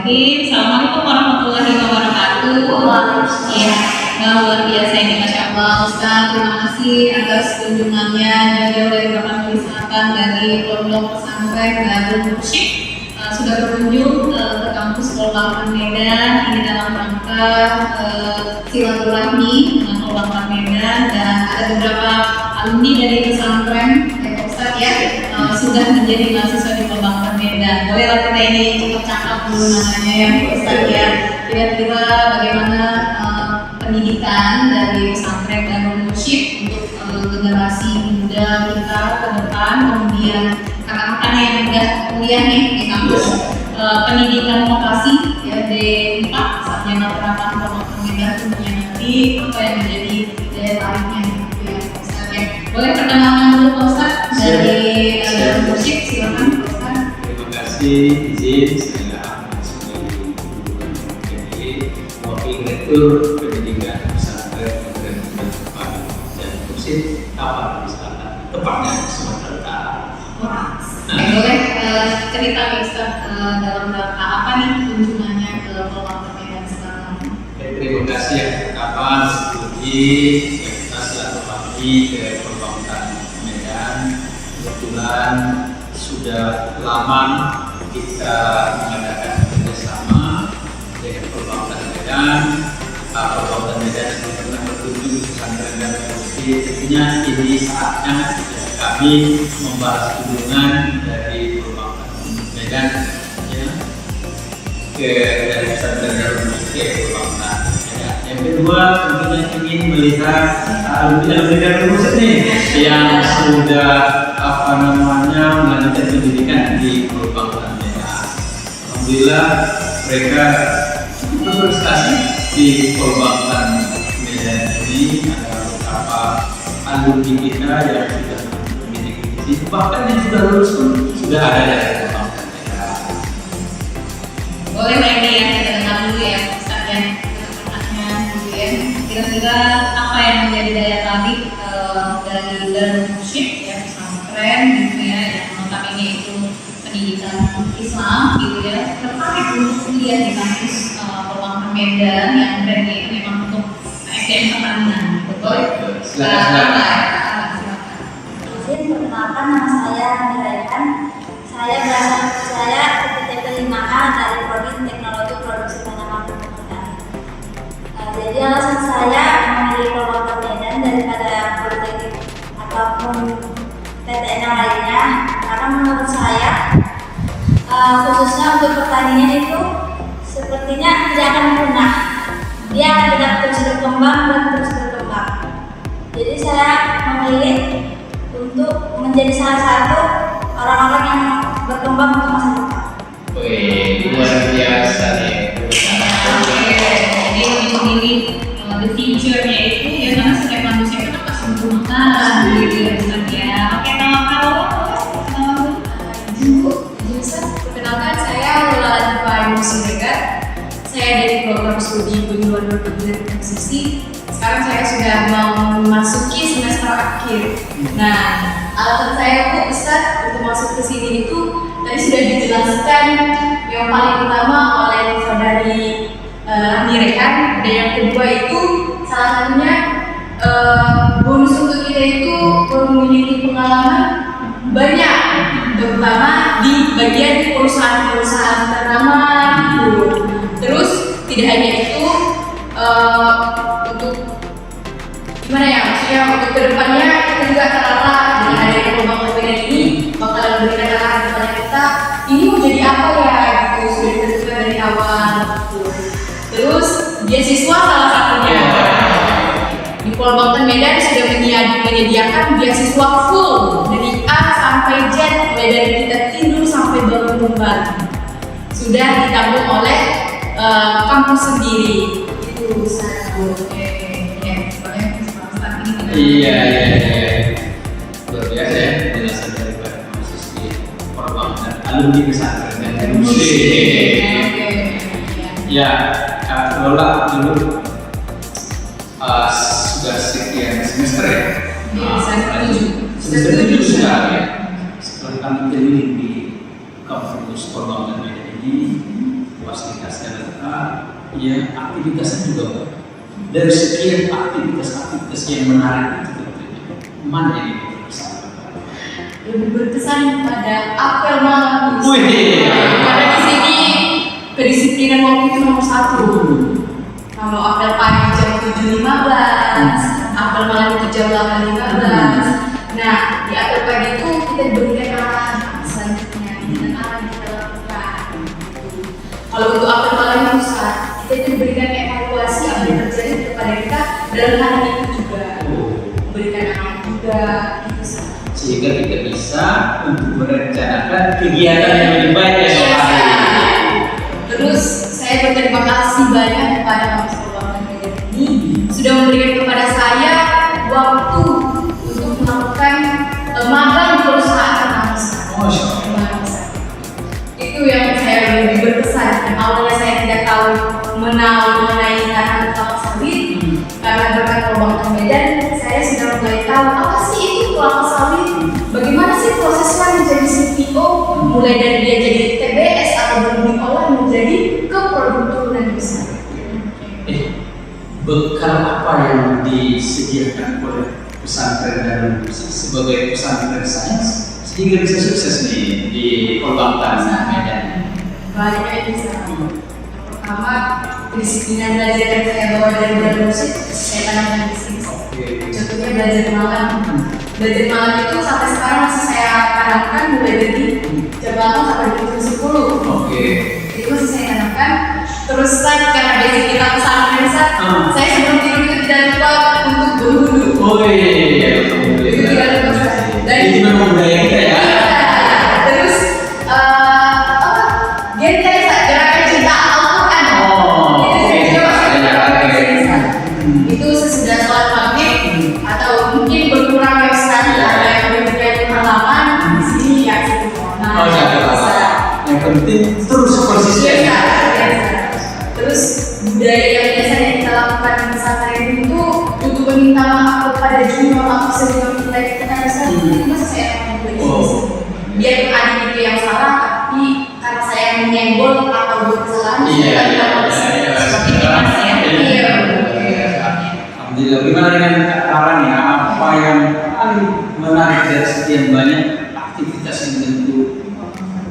Bismillahirrahmanirrahim. Assalamualaikum warahmatullahi wabarakatuh. Ya, luar biasa ini, Masya Allah. Ustaz, terima kasih atas kunjungannya jauh dari Bapak Selatan dari Pondok Pesantren Darul Mursyid. Sudah berkunjung ke kampus Polbank Medan ini dalam rangka silaturahmi dengan Polbank Medan, dan ada beberapa alumni dari pesantren Ustaz ya sudah menjadi mahasiswa di Polbank Medan. Bolehlah kita ini cukup cakap dulu namanya ya Ustaz ya. Kira-kira bagaimana pendidikan dari pesantren Darul Mursyid untuk generasi muda kita ke depan, kemudian anak-anak yang sudah kuliah nih di kampus pendidikan vokasi ya D4 sarjana penerapan Polbank Medan, tentunya nanti apa yang menjadi daya tariknya gitu ya Ustaz ya. Boleh perkenalan dulu Pak Ustaz dari Darul Mursyid, silakan Pak Ustaz. Terima kasih, izin saya menjadi wakil rektor pendidikan pesantren dan Darul Mursyid Kapal Wisata, tepatnya Sumatera Utara. Boleh cerita Ustaz dalam rangka apa nih kunjungannya ke Polbank Medan sekarang? Terima kasih yang pertama seperti kita silaturahmi ke Polbank Medan. Kebetulan sudah lama kita mengadakan kerjasama dengan Polbank Medan. Polbank Medan sudah pernah berkunjung di pesantren dan Mursyid. Tentunya ini saatnya kami membalas kunjungan dari Polbank Medan ya, ke dari pesantren Darul Mursyid ke Polbank Medan. Yang kedua tentunya ingin melihat alumni Darul Mursyid nih yang sudah melanjutkan pendidikan di Polbank Medan. Alhamdulillah mereka cukup berprestasi di Polbank Medan ini. Ada beberapa alumni kita yang sudah bahkan yang sudah lulus pun sudah ada dari Polbank Medan. Boleh ini ya kita dengar dulu ya Ustaz ya, anaknya dulu ya. Kira-kira apa yang menjadi daya tarik dari Darul Mursyid ya, pesantren gitu ya, yang notabene itu pendidikan Islam gitu ya, tertarik untuk kuliah di kampus Polbank Medan yang brandnya itu memang untuk SDM pertanian. Betul? Silakan. Perkenalkan, nama saya Miraihan. Saya PTP 5A dari Prodi Teknologi Produksi Tanaman Perkebunan. Jadi alasan saya memilih Polbank Medan daripada politeknik ataupun PTN yang lainnya, karena menurut saya khususnya untuk pertanian itu sepertinya tidak akan punah. Dia akan tetap terus berkembang dan terus berkembang. Jadi saya memilih untuk menjadi salah satu orang-orang yang berkembang untuk masa depan. Wih, luar biasa nih. Jadi memilih the future-nya itu ya, karena setiap manusia itu kan pasti berguna gitu ya Ustaz ya. Oke, kalau Ustaz, perkenalkan saya Lula Latifa Siregar. Saya dari program studi penyuluhan perkebunan eksisi. Sekarang saya sudah mau memasuki semester akhir. Nah, alasan saya untuk Ustaz untuk masuk ke sini itu tadi sudah dijelaskan yang paling utama oleh saudari Rahmi Rehan, dan yang kedua itu salah satunya bonus untuk kita itu memiliki pengalaman banyak, terutama di bagian perusahaan-perusahaan tanaman gitu. Terus tidak hanya itu untuk gimana ya, maksudnya untuk kedepannya kita juga terarah dengan adanya Polbank Medan ini bakalan memberikan arahan kepada kita ini mau jadi apa ya gitu, sudah ditentukan dari awal gitu. Terus beasiswa salah satunya di Polbank Medan sudah menyediakan beasiswa full dari A sampai Z, mulai dari kita tidur sampai bangun kembali sudah ditanggung oleh kampus sendiri. Itu Ustaz. Iya. Luar biasa ya penjelasan dari para mahasiswa Polbank dan alumni pesantren dan Darul Mursyid. Ya, Lola dulu sudah sekian semester ya. Semester 7 sudah ya. Setelah kami keliling di kampus Polbank Medan ini, fasilitasnya lengkap, ya aktivitasnya juga baik. Dari sekian aktivitas yang menarik itu tentunya, mana yang lebih berkesan? Lebih berkesan pada apel malam. Wih. Karena di sini kedisiplinan waktu itu nomor 1. Kalau apel pagi jam 7.15, apel malam itu jam 8.15. Nah, di apel pagi itu kita diberikan arahan selanjutnya dengan apa yang kita lakukan. Kalau untuk apel malam pusat, kita diberikan evaluasi apa yang terjadi kepada kita dalam hari itu juga, memberikan arahan juga, itu sih. Sehingga kita bisa untuk merencanakan kegiatan yang lebih baik esok hari. Terus saya berterima kasih banyak kepada Kampus Peluang Medan ini sudah memberikan kepada saya waktu untuk melakukan magang di perusahaan kampus. Masya Allah. Itu yang saya lebih berkesan. Yang awalnya saya tidak tahu mengenai tanaman kelapa sawit, karena berkat Peluang Medan saya sudah mulai tahu apa sih itu kelapa sawit. Bagaimana sih prosesnya menjadi CPO, mulai dari dia jadi TBS atau baru diolah menjadi ke produk turunan besar. Bekal apa yang disediakan oleh pesantren Darul Musik sebagai pesantren sains sehingga bisa sukses nih di Peluang Medan? Banyak bisa. Pertama, kedisiplinan belajar yang saya bawa dari Darul Musik saya tanamkan di sini. Contohnya belajar malam. Belajar malam itu sampai sekarang masih saya tanamkan mulai dari jam 8 sampai jam 10. Itu masih saya tanamkan. Terus karena basic kita pesantren, saya sebelum tidur itu tidak lupa untuk berwudu. Itu tidak lupa. Dan itu memang budaya kita ya. Terus gerakan cinta Al-Quran. Itu sesudah sholat maghrib atau mungkin berkurang ya Ustaz, ada yang berpikir halaman di sini ya Yang penting terus konsisten. Terus budaya yang biasanya kita lakukan di pesantren itu untuk meminta maaf kepada junior atau senior kita itu masih saya biar adik itu yang salah, tapi karena saya menyenggol atau berkesalahan seperti itu mas ya. Alhamdulillah. Gimana dengan Kak Tara nih? Apa yang paling menarik dari sekian banyak aktivitas yang tentu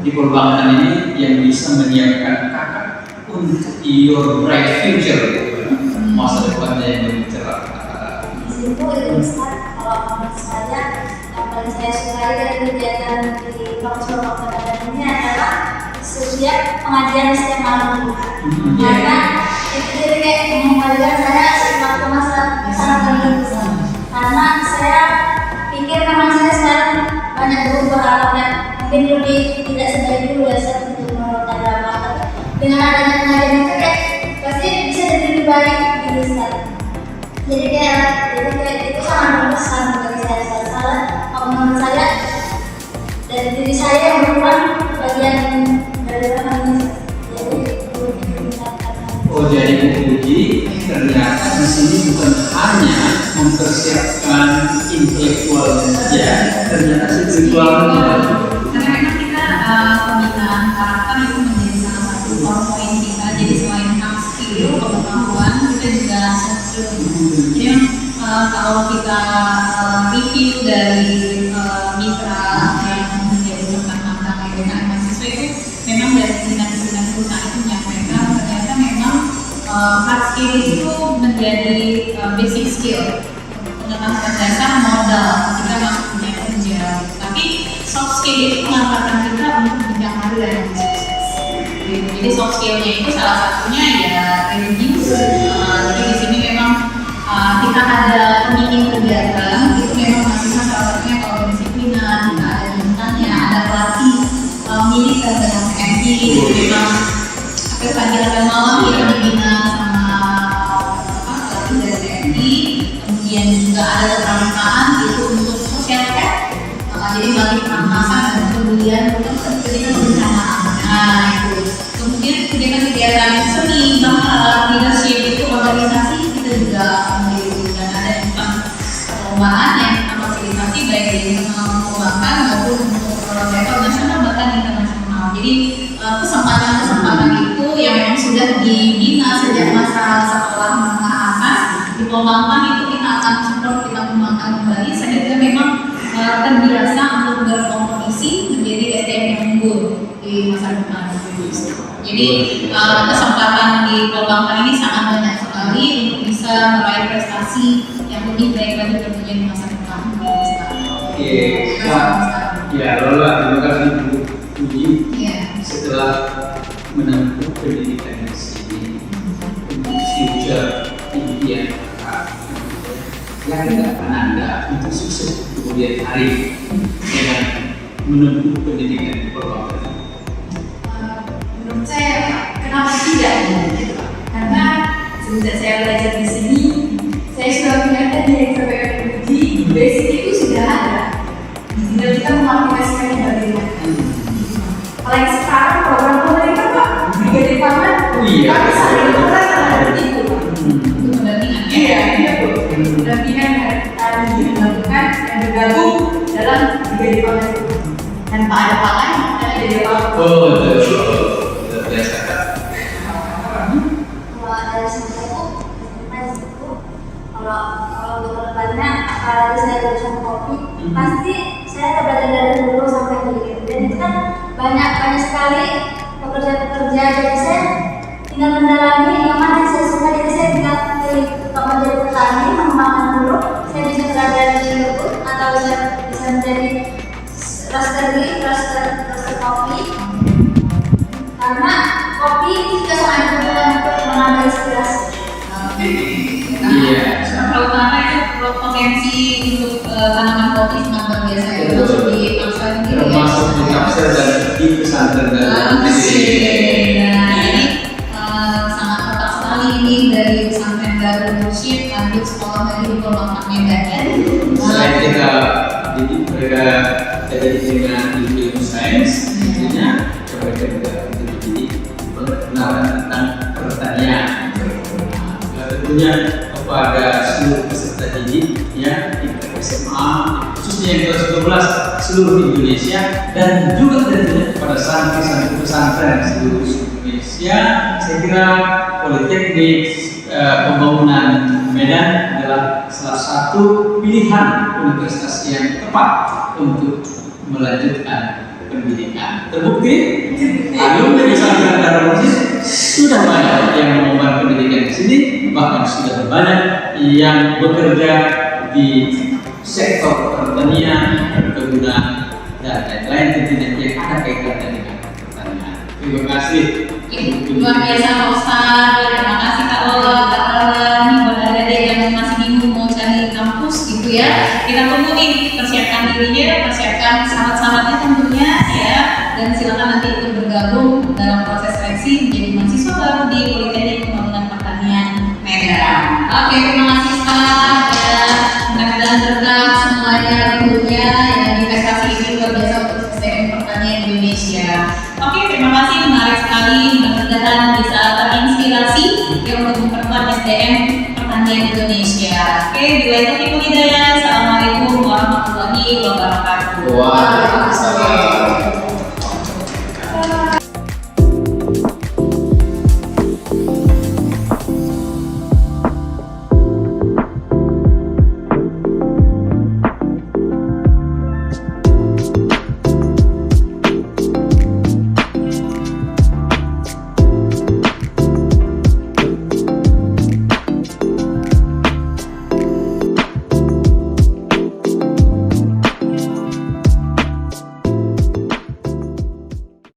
di perbankan ini yang bisa menyiapkan kakak untuk your bright future, masa depannya yang lebih cerah? Di sini tuh itu Ustaz, kalau menurut saya yang paling saya sukai dari kegiatan di Kampus Peluang Medan ini adalah setiap pengajian setiap malam Jumat. Karena itu jadi kayak mengembalikan saya sifat ke masa penting Ustaz. Karena saya pikir memang saya sekarang banyak berubah dan mungkin lebih tidak sebaik dulu ya Ustaz untuk menurut agama. Dengan adanya pengajian itu kayak pasti bisa jadi lebih baik gitu Ustaz. Jadi kayak itu sangat berkesan bagi saya salah. Kalau menurut saya dari diri saya yang berubah bagian dari orang ini. Jadi Puji ternyata di sini bukan hanya mempersiapkan intelektualnya saja, ternyata spiritualnya. Karena memang kita pembinaan karakter itu menjadi salah satu core point kita. Jadi selain hard skill, pengetahuan, kita juga soft skill. Jadi kalau kita review dari mitra yang menjadi rekan-rekan dengan mahasiswa itu memang dari dinas-dinas perusahaan itu menyampaikan ternyata memang hard skill itu menjadi basic skill, pengetahuan dasar modal kita masuk dunia kerja. Tapi soft skill itu mengantarkan kita untuk jenjang karir yang lebih sukses. Jadi soft skillnya itu salah satunya ya religius. Jadi di sini memang kita ada pemimpin kegiatan itu memang mahasiswa salah satunya kalau disiplinan, kita ada juntannya, ada pelatih militer dengan TNI. Jadi memang pagi dan malam kita dibina sama pelatih dari TNI. Kemudian juga ada kepramukaan itu untuk sosial care. Jadi bagi perampasan dan kemudian untuk kegiatan bersama. Nah itu. Kemudian kegiatan seni, bahkan leadership itu organisasi kita juga memiliki dan ada juga perlombaan yang kita fasilitasi baik di perlombaan maupun untuk level nasional bahkan internasional. Jadi kesempatan itu yang mengembangkan itu kita akan support, kita kembangkan kembali sehingga memang terbiasa untuk berkompetisi menjadi SDM yang unggul di masa depan. Jadi kesempatan di perbankan ini sangat banyak sekali untuk bisa meraih prestasi yang lebih baik lagi tentunya di masa depan. Oke, Kak. Ya, Lola, terima kasih Bu Puji. Iya. Setelah menempuh pendidikan di sini untuk future impian Kak, yakin nggak Anda untuk sukses kemudian hari dengan menempuh pendidikan di perbankan? Menurut saya, kenapa tidak? Gitu, Pak. Karena semenjak saya belajar di sini, saya sudah melihat tadi yang disampaikan Ibu Puji, basic itu sudah ada. Tinggal kita mengaplikasikannya bagaimana. Apalagi sekarang program pemerintah Pak, Brigade Pangan, Iya. tapi saat itu kan ada itu Pak. Untuk pendampingan. Iya, iya Bu. Pendampingan harus dilakukan dan bergabung dalam Brigade Pangan itu. Tanpa ada pakai, ada jadi apa? Oh, betul. Luar biasa, Kak. Kalau dari saya itu, kalau untuk kedepannya, apalagi saya jurusan kopi, pasti saya akan belajar dari dulu sampai hilir. Dan itu kan banyak sekali pekerja-pekerja, jadi saya tinggal mendalami yang mana yang saya suka, jadi saya tinggal pilih kalau menjadi petani, mengembangkan dulu, saya bisa belajar di YouTube atau bisa menjadi roaster kopi. Karena kopi itu juga sangat berguna untuk menambah inspirasi. Iya. Terutama itu potensi untuk tanaman kopi sangat luar biasa ya. Termasuk di Kapsel ini. Termasuk di Kapsel dan di pesantren dan Nah, ini sangat tepat sekali ini dari pesantren Darul Mursyid lanjut sekolah dari di Perbankan Medan. Selain kita didik mereka jadi dengan ilmu sains, tentunya mereka juga dididik pengenalan tentang pertanian. Nah, tentunya kepada seluruh peserta didik ya di SMA khususnya yang kelas 12 seluruh Indonesia dan juga tentunya kepada santri-santri pesantren seluruh Indonesia, saya kira Politeknik Pembangunan Medan adalah salah satu pilihan universitas yang tepat untuk melanjutkan pendidikan. Terbukti, alumni pesantren Darul Mursyid sudah banyak yang mengemban pendidikan di sini, bahkan sudah banyak yang bekerja di sektor pertanian, perkebunan, dan lain-lain tentunya yang ada kaitannya dengan pertanian. Terima kasih. Luar biasa Pak Ustadz, terima kasih Kak Lola, Kak Rara, nih buat adik-adik yang masih bingung mau cari kampus gitu ya. Kita tunggu nih, persiapkan dirinya, persiapkan syarat-syaratnya tentunya ya, dan silakan nanti ikut bergabung dalam proses seleksi menjadi mahasiswa baru di Politeknik Pembangunan Pertanian Medan. Oke, terima kasih Ustadz ya, mudah-mudahan berkah semuanya tentunya ya, investasi ini luar biasa untuk SDM pertanian Indonesia. Oke, terima kasih, menarik sekali, mudah-mudahan bisa terinspirasi yang untuk memperkuat SDM pertanian Indonesia. Oke, bila itu Ibu Hidayah, Assalamualaikum warahmatullahi wabarakatuh. Waalaikumsalam.